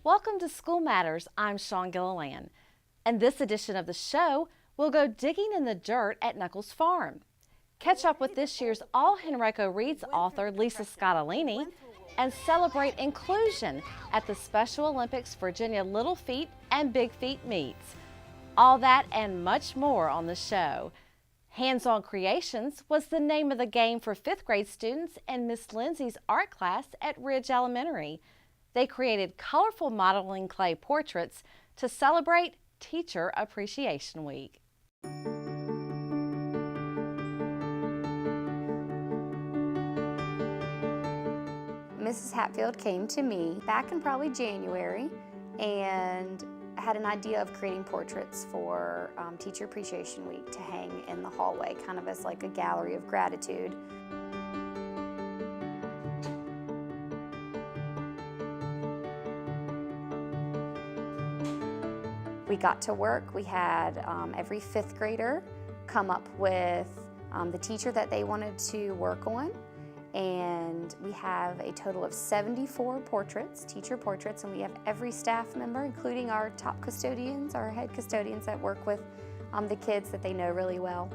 Welcome to School Matters. I'm Shawn Gilliland. And this edition of the show, we'll go digging in the dirt at Nuckols Farm. Catch up with this year's All Henrico Reads author Lisa Scottoline and celebrate inclusion at the Special Olympics Virginia Little Feet and Big Feet meets. All that and much more on the show. Hands-On Creations was the name of the game for 5th grade students in Miss Lindsay's art class at Ridge Elementary. They created colorful modeling clay portraits to celebrate Teacher Appreciation Week. Mrs. Hatfield came to me back in probably January and had an idea of creating portraits for Teacher Appreciation Week to hang in the hallway, kind of as like a gallery of gratitude. We got to work. We had every 5th grader come up with the teacher that they wanted to work on. And we have a total of 74 portraits, teacher portraits, and we have every staff member, including our top custodians, our head custodians that work with the kids that they know really well.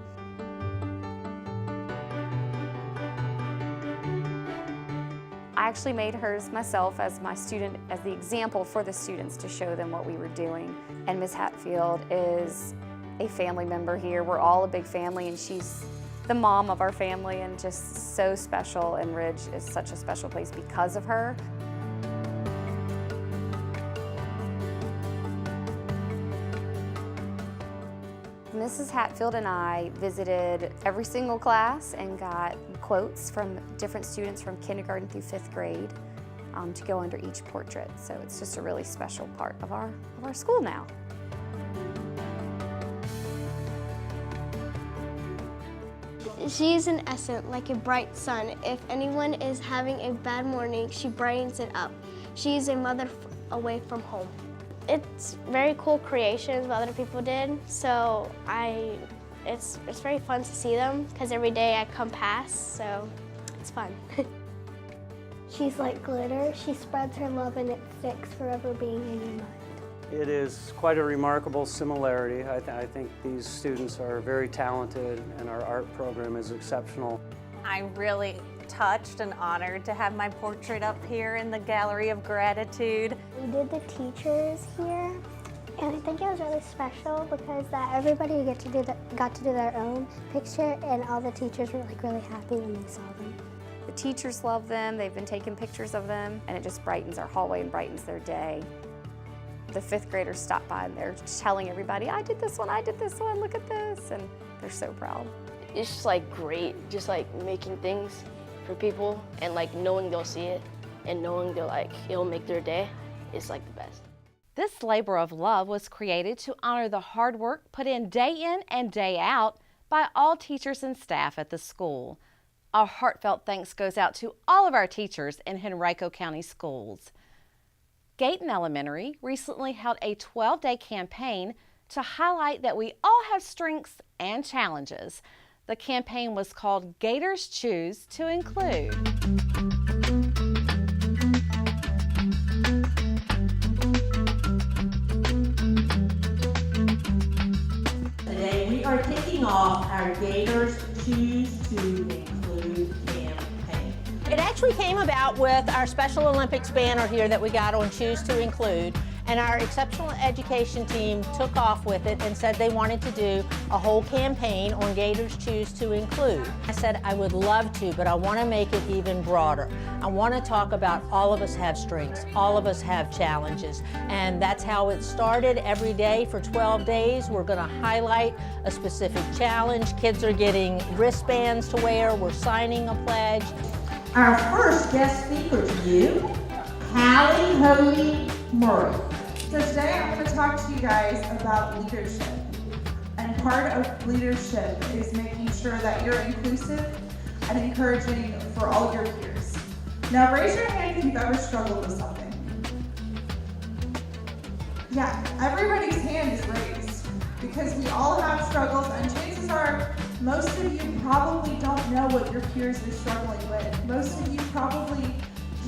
I actually made hers myself as my student, as the example for the students to show them what we were doing. And Ms. Hatfield is a family member here. We're all a big family, and she's the mom of our family and just so special, and Ridge is such a special place because of her. Mrs. Hatfield and I visited every single class and got quotes from different students from kindergarten through 5th grade to go under each portrait. So it's just a really special part of our school now. She's an essence, like a bright sun. If anyone is having a bad morning, she brightens it up. She's a mother away from home. It's very cool creations what other people did, so it's very fun to see them because every day I come past, so it's fun. She's like glitter. She spreads her love and it sticks, forever being in your mind. It is quite a remarkable similarity. I think these students are very talented and our art program is exceptional. I'm really touched and honored to have my portrait up here in the Gallery of Gratitude. We did the teachers here, and I think it was really special because everybody got to do their own picture, and all the teachers were like really happy when they saw them. The teachers love them, they've been taking pictures of them, and it just brightens our hallway and brightens their day. The 5th graders stop by and they're telling everybody, I did this one, look at this, and they're so proud. It's just like great, just like making things for people and like knowing they'll see it and knowing it'll make their day. It's like the best. This labor of love was created to honor the hard work put in and day out by all teachers and staff at the school. Our heartfelt thanks goes out to all of our teachers in Henrico County schools. Gayton Elementary recently held a 12-day campaign to highlight that we all have strengths and challenges. The campaign was called Gators Choose to Include. Today we are kicking off our Gators Choose to Include campaign. It actually came about with our Special Olympics banner here that we got on Choose to Include, and our exceptional education team took off with it and said they wanted to do a whole campaign on Gators Choose to Include. I said I would love to, but I want to make it even broader. I want to talk about all of us have strengths, all of us have challenges, and that's how it started. Every day for 12 days we're going to highlight a specific challenge. Kids are getting wristbands to wear, we're signing a pledge. Our first guest speaker to you, Hallie Hoey Murray. So today I'm going to talk to you guys about leadership. And part of leadership is making sure that you're inclusive and encouraging for all your peers. Now raise your hand if you've ever struggled with something. Yeah, everybody's hand is raised because we all have struggles, and chances are most of you probably don't know what your peers are struggling with. Most of you probably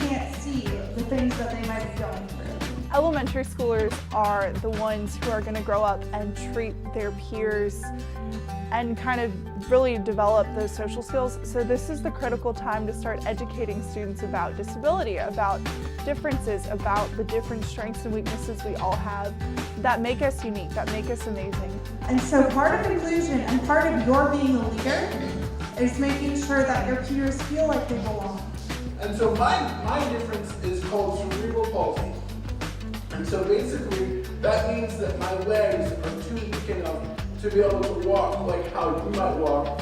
can't see the things that they might be going through. Elementary schoolers are the ones who are going to grow up and treat their peers and kind of really develop those social skills. So this is the critical time to start educating students about disability, about differences, about the different strengths and weaknesses we all have that make us unique, that make us amazing. And so part of inclusion and part of your being a leader is making sure that your peers feel like they belong. And so my difference is called cerebral palsy. And so basically, that means that my legs are too weak enough to be able to walk like how you might walk,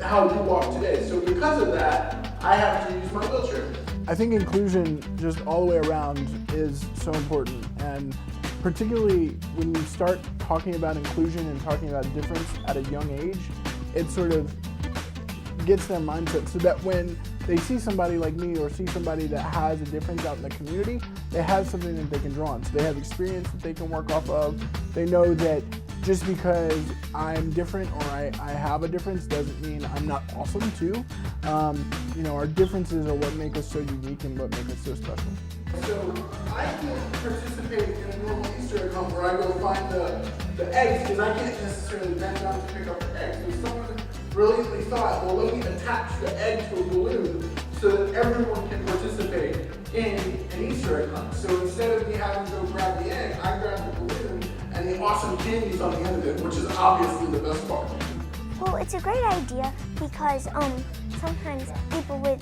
how you walk today. So because of that, I have to use my wheelchair. I think inclusion just all the way around is so important, and particularly when you start talking about inclusion and talking about difference at a young age, it sort of gets their mindset so that when they see somebody like me or see somebody that has a difference out in the community, they have something that they can draw on. So they have experience that they can work off of. They know that just because I'm different or I have a difference doesn't mean I'm not awesome too. Our differences are what make us so unique and what make us so special. So I can participate in a normal Easter egg hunt where I go find the eggs because I can't necessarily bend down to pick up the eggs. So someone brilliantly thought, well, let me attach the egg to a balloon so that everyone can participate in an Easter egg hunt. So instead of me having to go grab the egg, I grab the balloon and the awesome candies on the end of it, which is obviously the best part. Well, it's a great idea because sometimes people with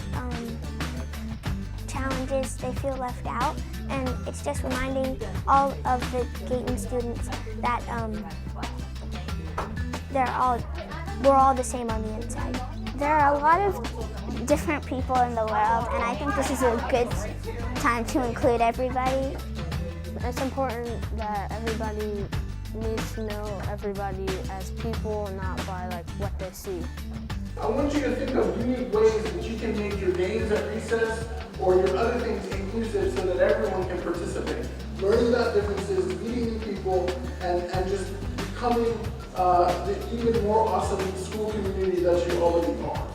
challenges, they feel left out, and it's just reminding all of the Gayton students that we're all the same on the inside. There are a lot of different people in the world, and I think this is a good time to include everybody. It's important that everybody needs to know everybody as people, not by what they see. I want you to think of unique ways that you can make your games at recess or your other things inclusive so that everyone can participate. Learning about differences, meeting new people, and just becoming the even more awesome school community that you already are.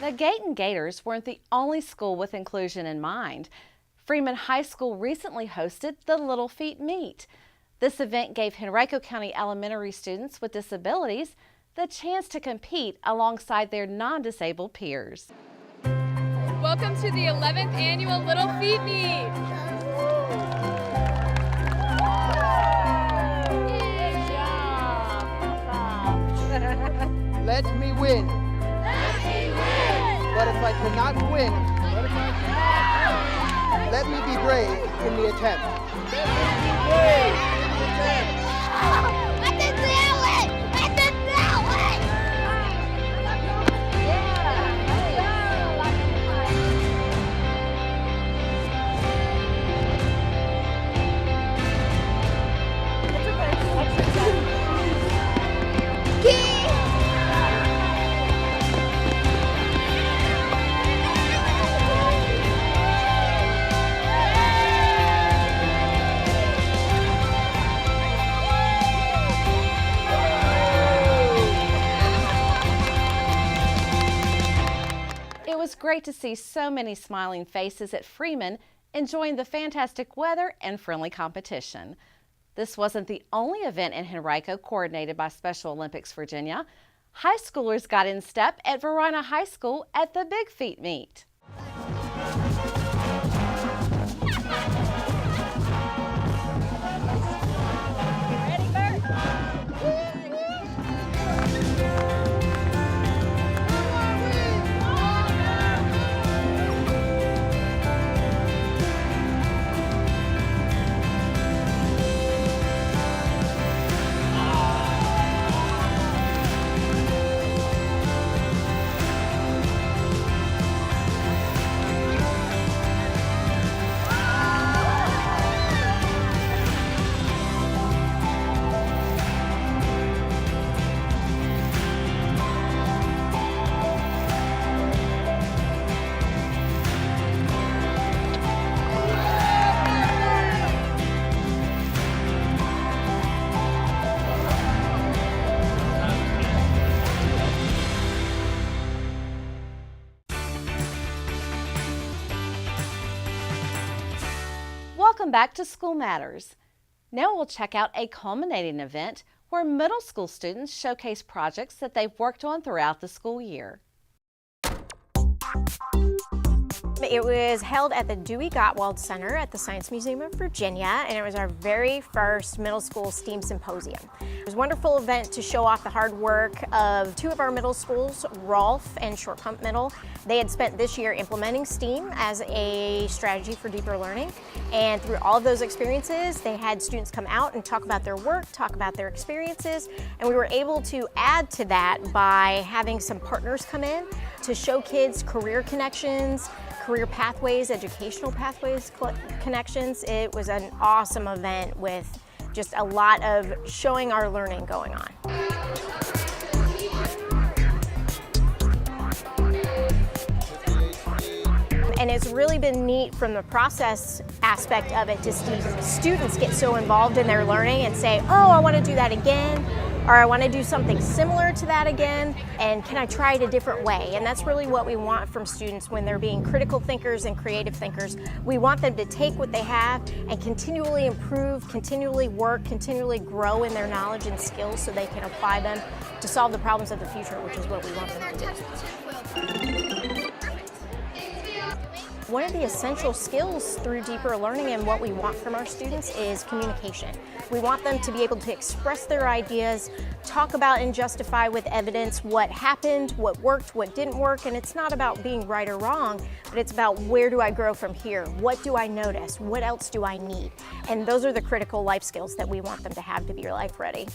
The Gayton Gators weren't the only school with inclusion in mind. Freeman High School recently hosted the Little Feet Meet. This event gave Henrico County elementary students with disabilities the chance to compete alongside their non-disabled peers. Welcome to the 11th annual Little Feet Meet. Let me win. Let me win. But if I cannot win, let me be brave in the attempt. Let me be brave in the attempt. Let them do it! Let them do it! It was great to see so many smiling faces at Freeman, enjoying the fantastic weather and friendly competition. This wasn't the only event in Henrico coordinated by Special Olympics Virginia. High schoolers got in step at Varina High School at the Big Feet Meet. Welcome back to School Matters. Now we'll check out a culminating event where middle school students showcase projects that they've worked on throughout the school year. It was held at the Dewey Gottwald Center at the Science Museum of Virginia, and it was our very first middle school STEAM Symposium. It was a wonderful event to show off the hard work of two of our middle schools, Rolfe and Short Pump Middle. They had spent this year implementing STEAM as a strategy for deeper learning, and through all of those experiences, they had students come out and talk about their work, talk about their experiences, and we were able to add to that by having some partners come in to show kids career connections, career pathways, educational pathways connections. It was an awesome event with just a lot of showing our learning going on. And it's really been neat from the process aspect of it to see students get so involved in their learning and say, oh, I want to do that again, or I want to do something similar to that again, and can I try it a different way? And that's really what we want from students when they're being critical thinkers and creative thinkers. We want them to take what they have and continually improve, continually work, continually grow in their knowledge and skills so they can apply them to solve the problems of the future, which is what we want them to do. One of the essential skills through deeper learning and what we want from our students is communication. We want them to be able to express their ideas, talk about and justify with evidence what happened, what worked, what didn't work, and it's not about being right or wrong, but it's about where do I grow from here? What do I notice? What else do I need? And those are the critical life skills that we want them to have to be life ready.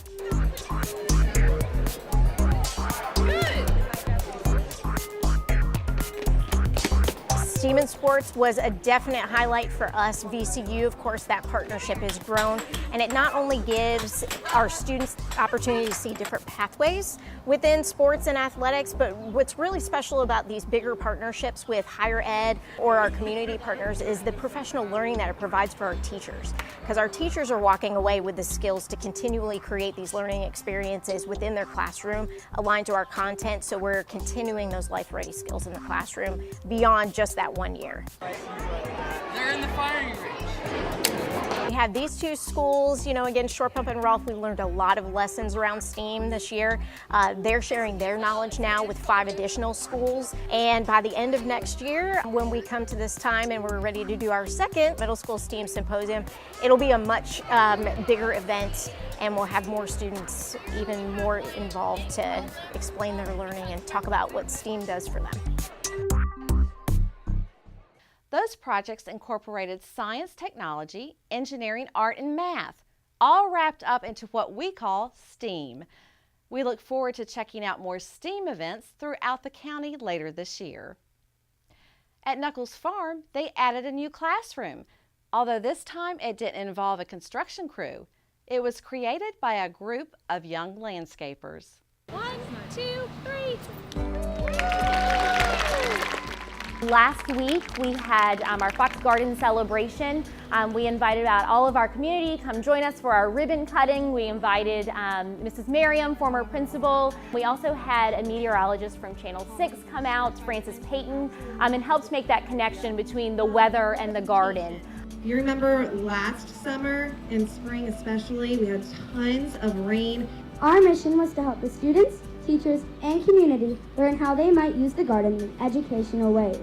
STEAM in sports was a definite highlight for us. VCU, of course, that partnership has grown, and it not only gives our students the opportunity to see different pathways within sports and athletics, but what's really special about these bigger partnerships with higher ed or our community partners is the professional learning that it provides for our teachers. Because our teachers are walking away with the skills to continually create these learning experiences within their classroom, aligned to our content, so we're continuing those life-ready skills in the classroom beyond just that 1 year. They're in the firing range. We have these two schools, again, Short Pump and Rolfe. We learned a lot of lessons around STEAM this year. They're sharing their knowledge now with 5 additional schools. And by the end of next year, when we come to this time and we're ready to do our second middle school STEAM Symposium, it'll be a much bigger event, and we'll have more students even more involved to explain their learning and talk about what STEAM does for them. Those projects incorporated science, technology, engineering, art, and math, all wrapped up into what we call STEAM. We look forward to checking out more STEAM events throughout the county later this year. At Nuckols Farm, they added a new classroom, although this time it didn't involve a construction crew. It was created by a group of young landscapers. 1, 2, 3. Last week we had our Fox Garden celebration. We invited out all of our community, come join us for our ribbon cutting. We invited Mrs. Merriam, former principal. We also had a meteorologist from Channel 6 come out, Francis Payton, and helped make that connection between the weather and the garden. You remember last summer and spring especially, we had tons of rain. Our mission was to help the students, teachers, and community learn how they might use the garden in educational ways.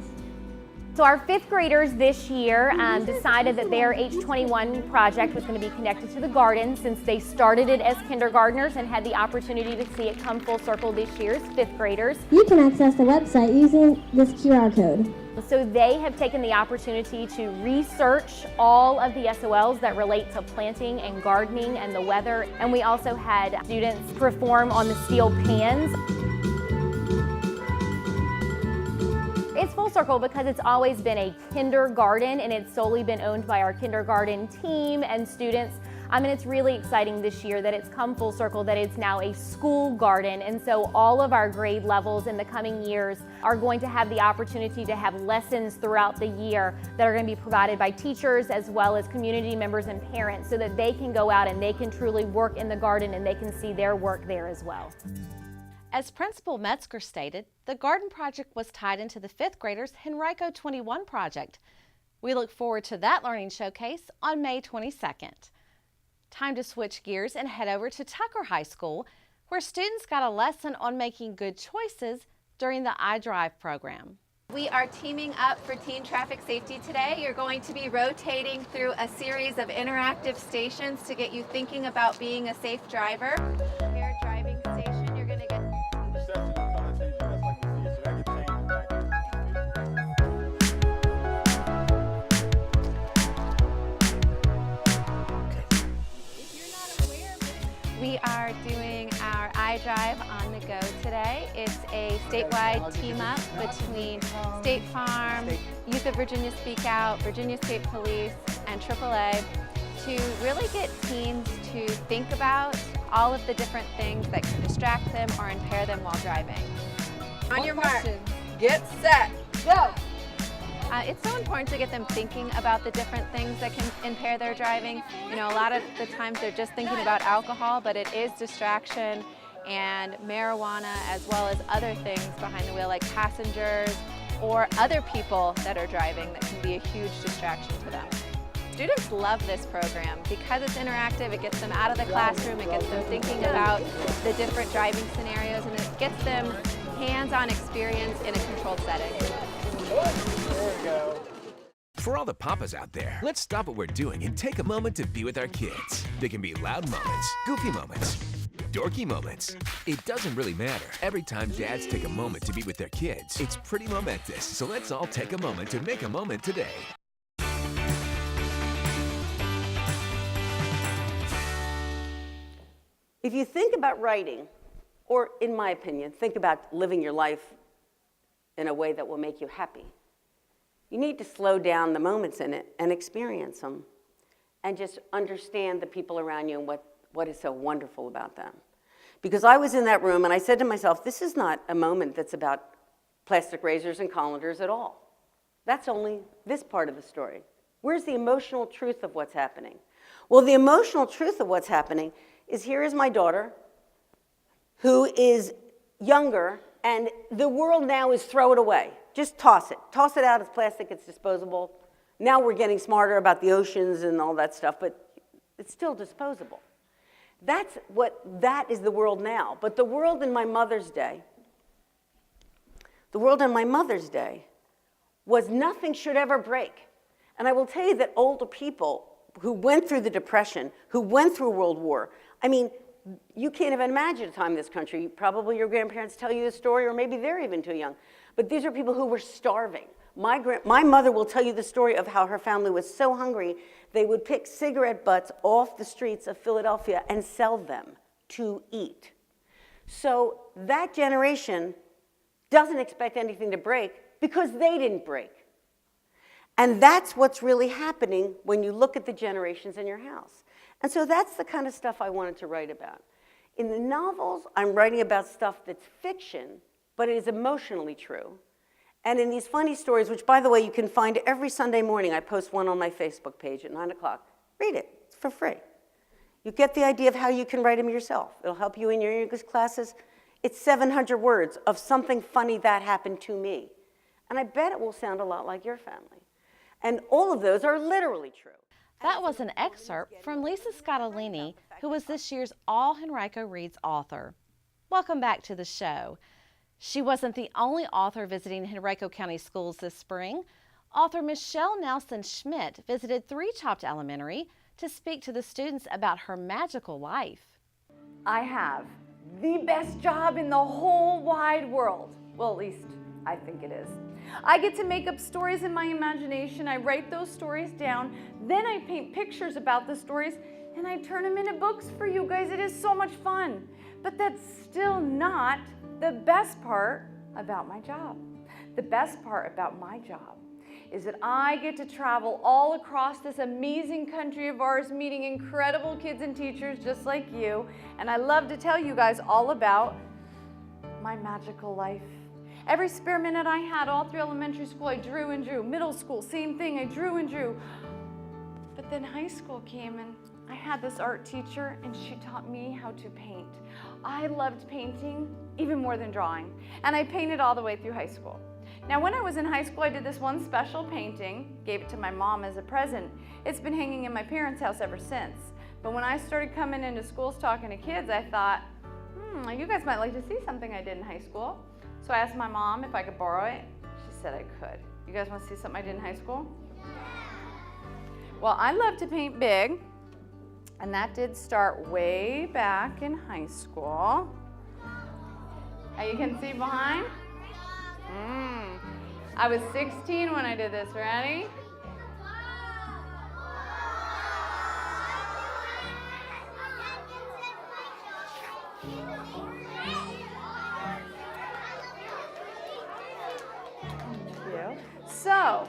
So our 5th graders this year decided that their H21 project was going to be connected to the garden, since they started it as kindergartners and had the opportunity to see it come full circle this year as 5th graders. You can access the website using this QR code. So they have taken the opportunity to research all of the SOLs that relate to planting and gardening and the weather. And we also had students perform on the steel pans. It's full circle because it's always been a kindergarten, and it's solely been owned by our kindergarten team and students. And it's really exciting this year that it's come full circle, that it's now a school garden. And so all of our grade levels in the coming years are going to have the opportunity to have lessons throughout the year that are going to be provided by teachers as well as community members and parents, so that they can go out and they can truly work in the garden and they can see their work there as well. As Principal Metzger stated, the garden project was tied into the 5th graders' Henrico 21 project. We look forward to that learning showcase on May 22nd. Time to switch gears and head over to Tucker High School, where students got a lesson on making good choices during the iDrive program. We are teaming up for teen traffic safety today. You're going to be rotating through a series of interactive stations to get you thinking about being a safe driver. Here, driving station, you're going to get... We are doing our iDrive on the go today. It's a statewide team up between State Farm, Youth of Virginia Speak Out, Virginia State Police, and AAA to really get teens to think about all of the different things that can distract them or impair them while driving. On your mark, get set, go! It's so important to get them thinking about the different things that can impair their driving. You know, a lot of the times they're just thinking about alcohol, but it is distraction and marijuana as well as other things behind the wheel like passengers or other people that are driving that can be a huge distraction to them. Students love this program because it's interactive. It gets them out of the classroom, it gets them thinking about the different driving scenarios, and it gets them hands-on experience in a controlled setting. There we go. For all the papas out there, let's stop what we're doing and take a moment to be with our kids. They can be loud moments, goofy moments, dorky moments. It doesn't really matter. Every time dads take a moment to be with their kids, it's pretty momentous. So let's all take a moment to make a moment today. If you think about writing, or in my opinion, think about living your life in a way that will make you happy, you need to slow down the moments in it and experience them and just understand the people around you and what is so wonderful about them. Because I was in that room and I said to myself, this is not a moment that's about plastic razors and colanders at all. That's only this part of the story. Where's the emotional truth of what's happening? Well, the emotional truth of what's happening is here is my daughter who is younger, and the world now is throw it away. Just toss it. Toss it out. It's plastic. It's disposable. Now we're getting smarter about the oceans and all that stuff, but it's still disposable. That is the world now. But the world in my mother's day, was nothing should ever break. And I will tell you that older people who went through the Depression, who went through World War, I mean, you can't even imagine a time in this country. Probably your grandparents tell you this story, or maybe they're even too young. But these are people who were starving. My mother will tell you the story of how her family was so hungry, they would pick cigarette butts off the streets of Philadelphia and sell them to eat. So that generation doesn't expect anything to break because they didn't break. And that's what's really happening when you look at the generations in your house. And so that's the kind of stuff I wanted to write about. In the novels, I'm writing about stuff that's fiction, but it is emotionally true. And in these funny stories, which, by the way, you can find every Sunday morning, I post one on my Facebook page at 9 o'clock. Read it. It's for free. You get the idea of how you can write them yourself. It'll help you in your English classes. It's 700 words of something funny that happened to me. And I bet it will sound a lot like your family. And all of those are literally true. That was an excerpt from Lisa Scottoline, who was this year's All Henrico Reads author. Welcome back to the show. She wasn't the only author visiting Henrico County schools this spring. Author Michelle Nelson-Schmidt visited 3 Chopt Elementary to speak to the students about her magical life. I have the best job in the whole wide world. Well, at least I think it is. I get to make up stories in my imagination. I write those stories down. Then I paint pictures about the stories and I turn them into books for you guys. It is so much fun. But that's still not the best part about my job. The best part about my job is that I get to travel all across this amazing country of ours, meeting incredible kids and teachers just like you. And I love to tell you guys all about my magical life. Every spare minute I had all through elementary school, I drew and drew. Middle school, same thing, I drew and drew. But then high school came and I had this art teacher and she taught me how to paint. I loved painting even more than drawing, and I painted all the way through high school. Now, when I was in high school, I did this one special painting, gave it to my mom as a present. It's been hanging in my parents' house ever since. But when I started coming into schools talking to kids, I thought, you guys might like to see something I did in high school. So I asked my mom if I could borrow it. She said I could. You guys want to see something I did in high school? Well, I love to paint big, and that did start way back in high school. You can see behind? I was 16 when I did this. Ready? So,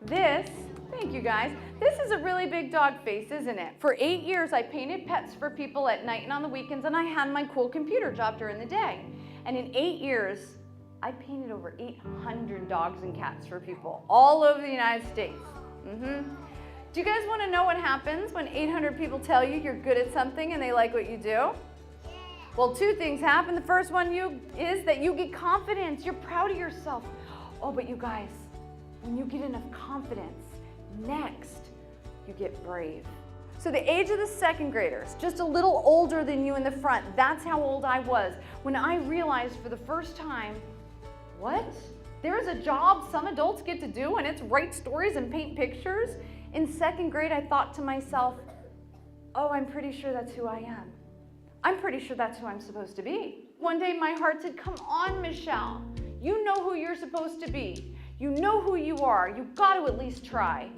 thank you guys. This is a really big dog face, isn't it? For 8 years, I painted pets for people at night and on the weekends, and I had my cool computer job during the day. And in 8 years, I painted over 800 dogs and cats for people all over the United States. Do you guys want to know what happens when 800 people tell you you're good at something and they like what you do? Well, 2 things happen. The first one is that you get confidence. You're proud of yourself. Oh, but you guys, when you get enough confidence, next, you get brave. So the age of the 2nd graders, just a little older than you in the front, that's how old I was when I realized for the first time, what? There's a job some adults get to do, and it's write stories and paint pictures? In 2nd grade, I thought to myself, oh, I'm pretty sure that's who I am. I'm pretty sure that's who I'm supposed to be. One day my heart said, come on, Michelle. You know who you're supposed to be. You know who you are. You've got to at least try.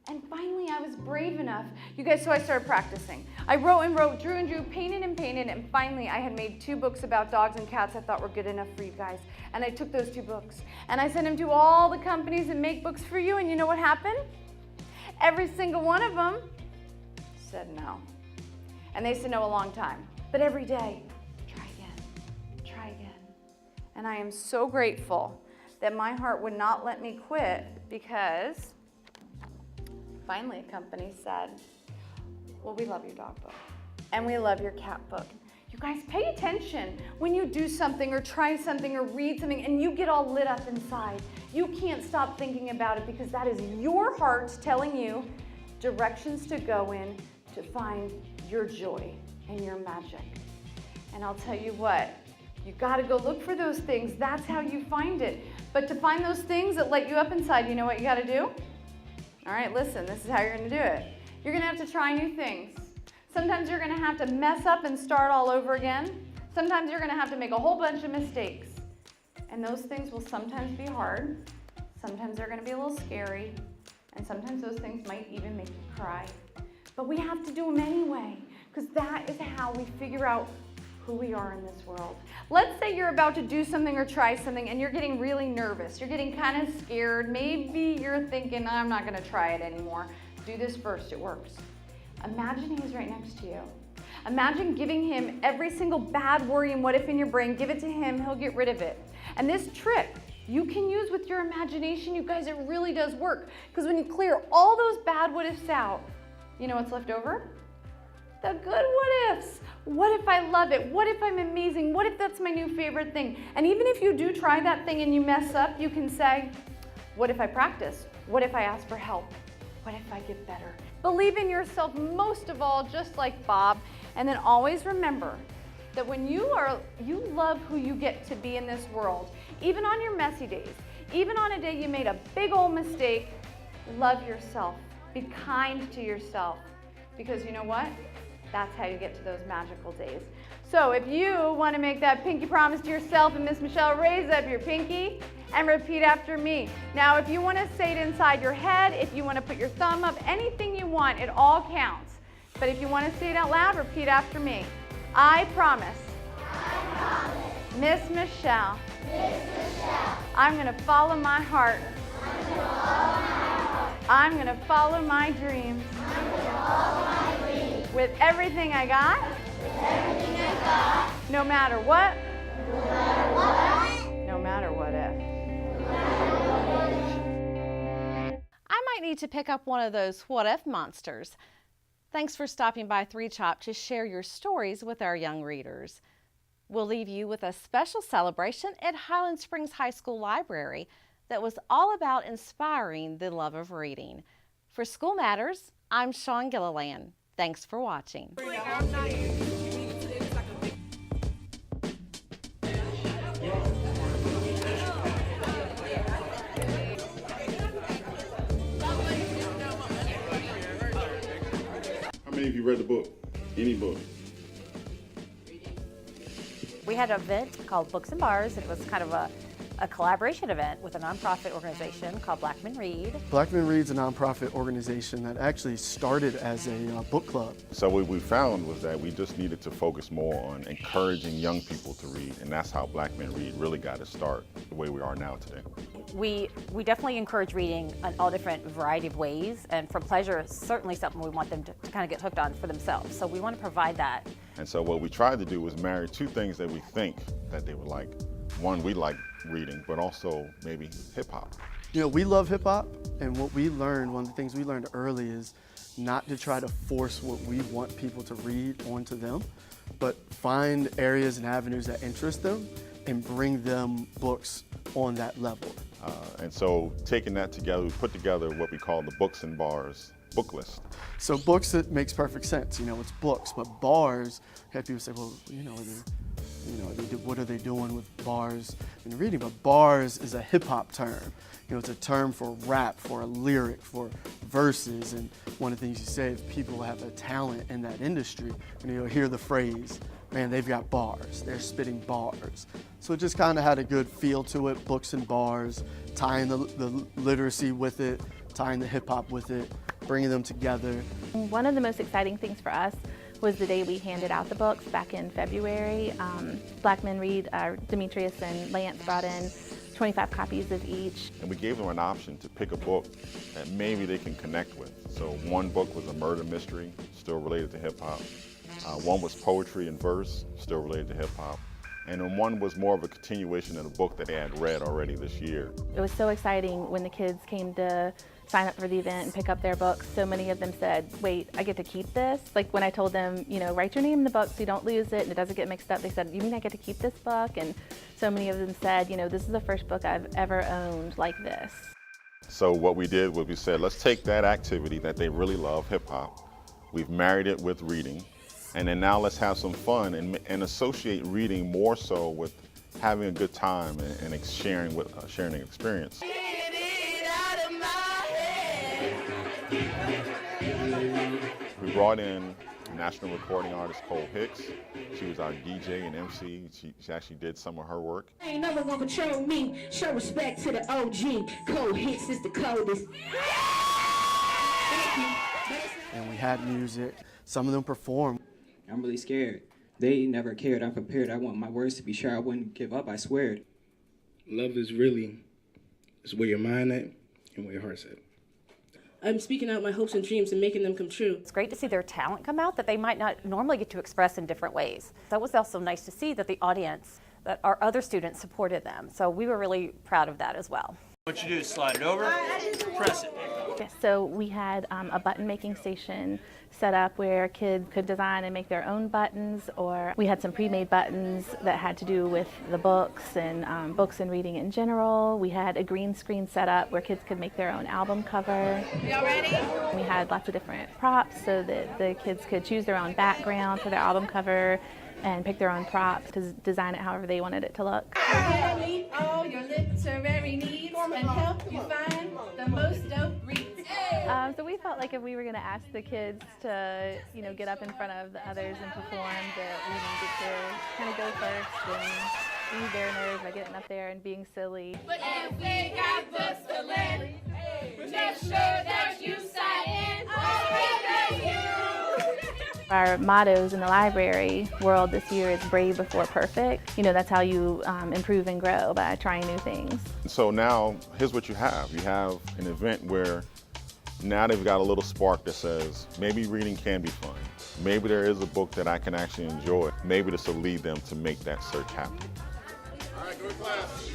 And finally, I was brave enough. You guys, so I started practicing. I wrote and wrote, drew and drew, painted and painted, and finally I had made 2 books about dogs and cats I thought were good enough for you guys. And I took those 2 books and I sent them to all the companies that make books for you, and you know what happened? Every single one of them said no. And they said no a long time. But every day, try again, try again. And I am so grateful that my heart would not let me quit, because finally a company said, well, we love your dog book and we love your cat book. You guys, pay attention when you do something or try something or read something and you get all lit up inside. You can't stop thinking about it, because that is your heart telling you directions to go in to find your joy and your magic. And I'll tell you what, you gotta go look for those things. That's how you find it. But to find those things that light you up inside, you know what you gotta do? All right, listen, this is how you're gonna do it. You're gonna have to try new things. Sometimes you're gonna have to mess up and start all over again. Sometimes you're gonna have to make a whole bunch of mistakes. And those things will sometimes be hard. Sometimes they're gonna be a little scary. And sometimes those things might even make you cry. But we have to do them anyway, because that is how we figure out who we are in this world. Let's say you're about to do something or try something and you're getting really nervous. You're getting kind of scared. Maybe you're thinking, I'm not gonna try it anymore. Do this first, it works. Imagine he's right next to you. Imagine giving him every single bad worry and what if in your brain. Give it to him, he'll get rid of it. And this trick you can use with your imagination, you guys, it really does work. Because when you clear all those bad what ifs out, you know what's left over? The good what ifs. What if I love it? What if I'm amazing? What if that's my new favorite thing? And even if you do try that thing and you mess up, you can say, what if I practice? What if I ask for help? What if I get better? Believe in yourself most of all, just like Bob. And then always remember that when you love who you get to be in this world, even on your messy days, even on a day you made a big old mistake, love yourself. Be kind to yourself. Because you know what? That's how you get to those magical days. So if you want to make that pinky promise to yourself and Miss Michelle, raise up your pinky and repeat after me. Now, if you want to say it inside your head, if you want to put your thumb up, anything you want, it all counts. But if you want to say it out loud, repeat after me. I promise. Miss Michelle. I'm going to follow my heart. I'm going to follow my dreams. With everything I got. No matter what. No matter what if. I might need to pick up one of those what if monsters. Thanks for stopping by 3 Chopt to share your stories with our young readers. We'll leave you with a special celebration at Highland Springs High School Library that was all about inspiring the love of reading. For School Matters, I'm Sean Gilliland. Thanks for watching. How many of you read the book? Any book? We had an event called Books and Bars. It was kind of a collaboration event with a nonprofit organization called Black Men Read. Black Men Read's a nonprofit organization that actually started as a book club. So what we found was that we just needed to focus more on encouraging young people to read, and that's how Black Men Read really got to start the way we are now today. We definitely encourage reading in all different variety of ways, and for pleasure is certainly something we want them to kind of get hooked on for themselves. So we want to provide that. And so what we tried to do was marry two things that we think that they would like. One, we like reading, but also maybe hip hop. You know, we love hip hop, and what we learned, one of the things we learned early is not to try to force what we want people to read onto them, but find areas and avenues that interest them and bring them books on that level. And so taking that together, we put together what we call the Books and Bars book list. So books, it makes perfect sense, you know, it's books, but bars, you have people say, well, what are they doing with bars and reading? But bars is a hip hop term. You know, it's a term for rap, for a lyric, for verses. And one of the things you say is people have a talent in that industry, and you'll hear the phrase, man, they've got bars, they're spitting bars. So it just kind of had a good feel to it, books and bars, tying the literacy with it, tying the hip hop with it, bringing them together. One of the most exciting things for us was the day we handed out the books back in February. Black Men Read, Demetrius and Lance brought in 25 copies of each. And we gave them an option to pick a book that maybe they can connect with. So one book was a murder mystery, still related to hip hop. One was poetry and verse, still related to hip hop. And then one was more of a continuation of a book that they had read already this year. It was so exciting when the kids came to sign up for the event and pick up their books. So many of them said, wait, I get to keep this? Like when I told them, you know, write your name in the book so you don't lose it and it doesn't get mixed up, they said, you mean I get to keep this book? And so many of them said, you know, this is the first book I've ever owned like this. So what we did was we said, let's take that activity that they really love, hip hop. We've married it with reading. And then now let's have some fun and associate reading more so with having a good time and sharing an experience. We brought in national recording artist Cole Hicks. She was our DJ and MC. She actually did some of her work. Ain't no one gonna control me. Show respect to the OG. Cole Hicks is the coldest. And we had music. Some of them performed. I'm really scared. They never cared. I'm prepared. I want my words to be sure. I wouldn't give up. I swear. Love is really, it's where your mind at and where your heart's at. I'm speaking out my hopes and dreams and making them come true. It's great to see their talent come out that they might not normally get to express in different ways. That was also nice to see that the audience, that our other students supported them. So we were really proud of that as well. What you do is slide it over, press it. So we had a button making station set up where kids could design and make their own buttons, or we had some pre-made buttons that had to do with the books and books and reading in general. We had a green screen set up where kids could make their own album cover. Y'all ready? We had lots of different props so that the kids could choose their own background for their album cover and pick their own props to design it however they wanted it to look. Meet all your literary needs and help you find the most dope reads. So we felt like if we were going to ask the kids to, you know, get up in front of the others and perform, that we needed to kind of go first and ease their nerves by getting up there and being silly. But if we got books to lend, make sure that you sign in. Our mottos in the library world this year is brave before perfect. You know, that's how you improve and grow, by trying new things. So now, here's what you have. You have an event where now they've got a little spark that says, maybe reading can be fun. Maybe there is a book that I can actually enjoy. Maybe this will lead them to make that search happen. All right, go to class.